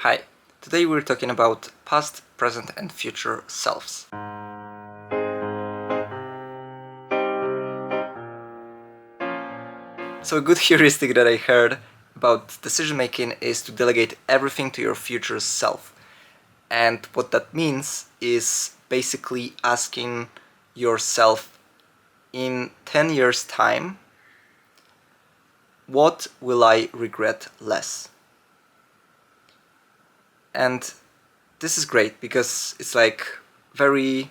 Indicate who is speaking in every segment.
Speaker 1: Hi, today we're talking about past, present and future selves. So a good heuristic that I heard about decision making is to delegate everything to your future self. And what that means is basically asking yourself in 10 years time, what will I regret less? And this is great because it's like very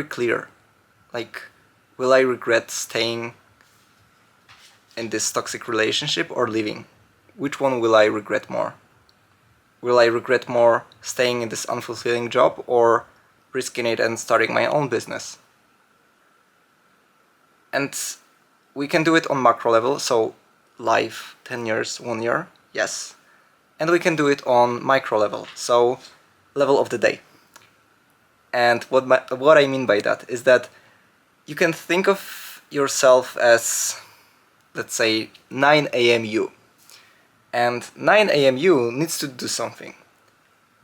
Speaker 1: clear. Like, will I regret staying in this toxic relationship or leaving? Which one will I regret more? Will I regret more staying in this unfulfilling job or risking it and starting my own business? And we can do it on macro level, so life, 10 years, 1 year, yes. And we can do it on micro level, so level of the day. And what I mean by that is that you can think of yourself as, let's say, 9 a.m. you. And 9 a.m. you needs to do something.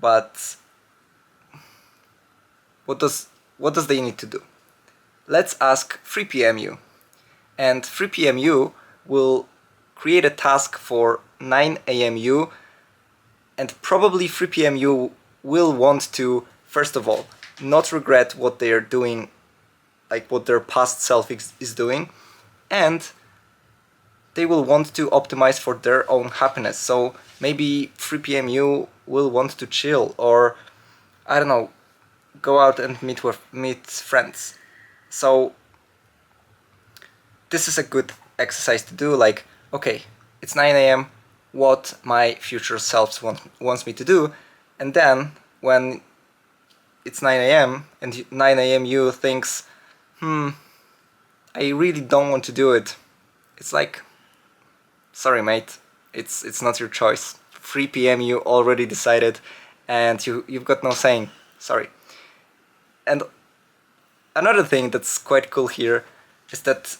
Speaker 1: But what does they need to do? Let's ask 3 p.m. you. And 3 p.m. you will create a task for 9 a.m. you, and probably 3 p.m. you will want to, first of all, not regret what they are doing, like what their past self is doing, and they will want to optimize for their own happiness. So maybe 3 p.m. you will want to chill, or I don't know, go out and meet friends. So this is a good exercise to do, like, okay, it's 9 a.m., what my future self wants me to do, and then when it's 9 a.m. and 9 a.m. you thinks, I really don't want to do it. It's like, sorry mate, it's not your choice. 3 p.m. you already decided and you've got no saying, sorry. And another thing that's quite cool here is that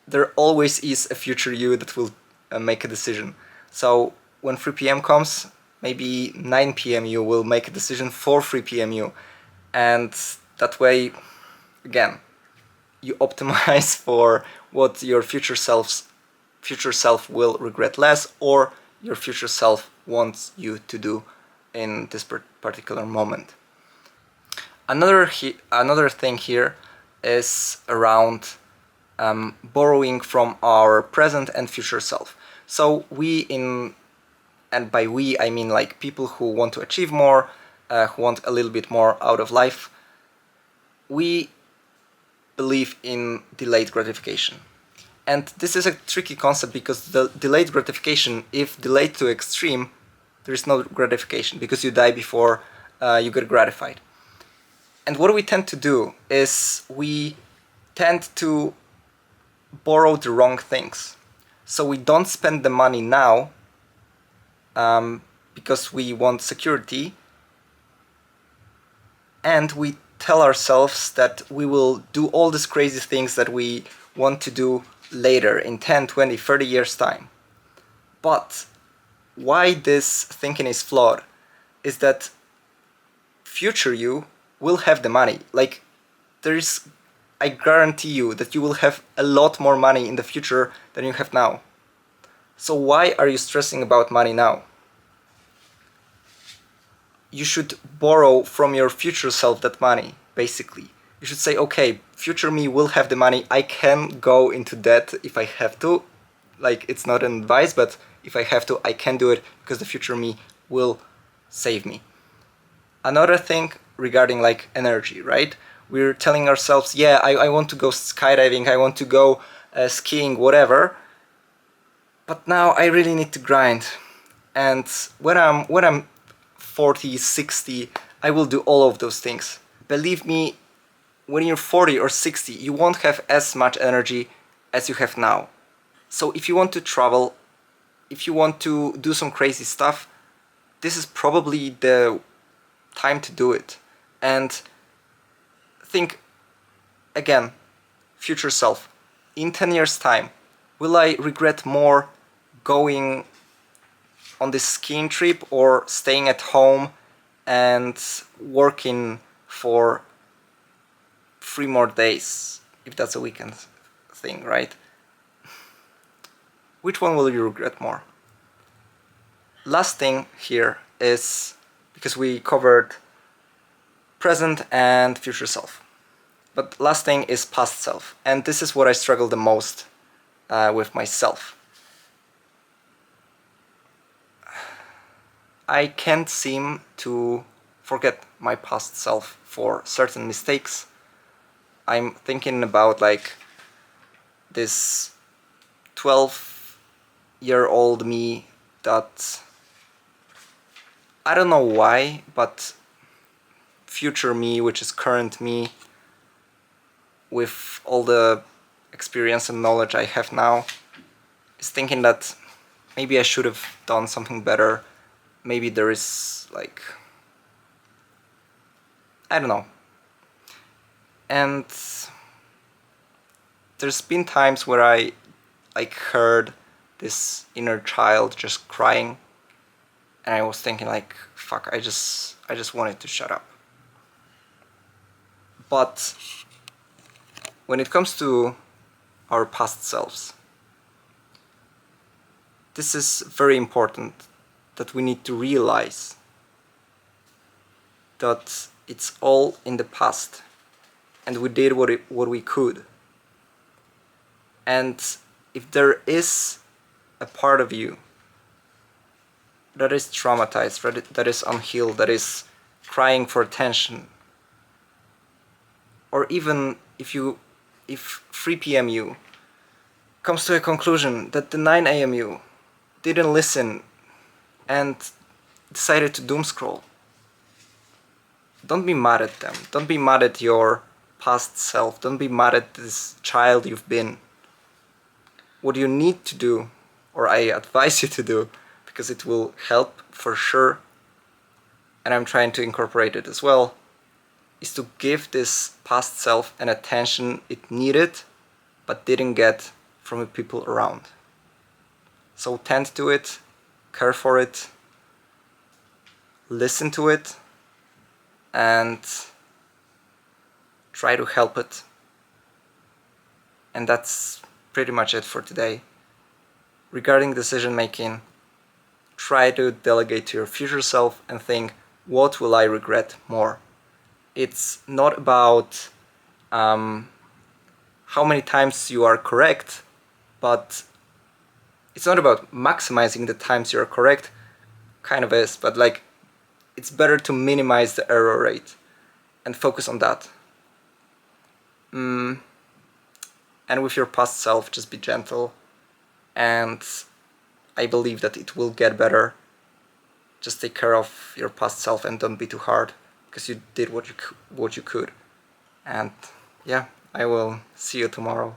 Speaker 1: there always is a future you that will make a decision. So when 3 p.m. comes, maybe 9 p.m. you will make a decision for 3 p.m. you. And that way, again, you optimize for what your future self will regret less, or your future self wants you to do in this particular moment. Another thing here is around borrowing from our present and future self. So and by we I mean like people who want to achieve more, who want a little bit more out of life, we believe in delayed gratification. And this is a tricky concept because the delayed gratification, if delayed to extreme, there is no gratification because you die before you get gratified. And what we tend to do is we tend to borrow the wrong things. So we don't spend the money now because we want security, and we tell ourselves that we will do all these crazy things that we want to do later in 10, 20, 30 years time. But why this thinking is flawed is that future you will have the money. Like, I guarantee you that you will have a lot more money in the future than you have now. So why are you stressing about money now? You should borrow from your future self that money, basically. You should say, okay, future me will have the money, I can go into debt if I have to. Like, it's not an advice, but if I have to, I can do it because the future me will save me. Another thing regarding like energy, right? We're telling ourselves, yeah, I want to go skydiving, I want to go skiing, whatever, but now I really need to grind. And when I'm 40, 60, I will do all of those things. Believe me, when you're 40 or 60, you won't have as much energy as you have now. So if you want to travel, if you want to do some crazy stuff, this is probably the time to do it. And think again, future self, in 10 years time, will I regret more going on this skiing trip or staying at home and working for 3 more days, if that's a weekend thing, right? Which one will you regret more? Last thing here is, because we covered present and future self, but last thing is past self, and this is what I struggle the most with myself. I can't seem to forget my past self for certain mistakes. I'm thinking about like this 12-year-old me that, I don't know why, but future me, which is current me, with all the experience and knowledge I have now, is thinking that maybe I should have done something better. Maybe there is like, I don't know. And there's been times where I like heard this inner child just crying, and I was thinking like, fuck, I just wanted to shut up. But when it comes to our past selves, this is very important, that we need to realize that it's all in the past and we did what we could. And if there is a part of you that is traumatized, that is unhealed, that is crying for attention, or even if 3 p.m. you comes to a conclusion that the 9 a.m. you didn't listen and decided to doom scroll, don't be mad at them. Don't be mad at your past self. Don't be mad at this child you've been. What you need to do, or I advise you to do, because it will help for sure, and I'm trying to incorporate it as well, is to give this past self an attention it needed but didn't get from the people around. So tend to it, care for it, listen to it, and try to help it. And that's pretty much it for today. Regarding decision making, try to delegate to your future self and think, what will I regret more? It's not about how many times you are correct, but it's not about maximizing the times you're correct. Kind of is, but like, it's better to minimize the error rate and focus on that. And with your past self, just be gentle, and I believe that it will get better. Just take care of your past self and don't be too hard, because you did what you could. And yeah, I will see you tomorrow.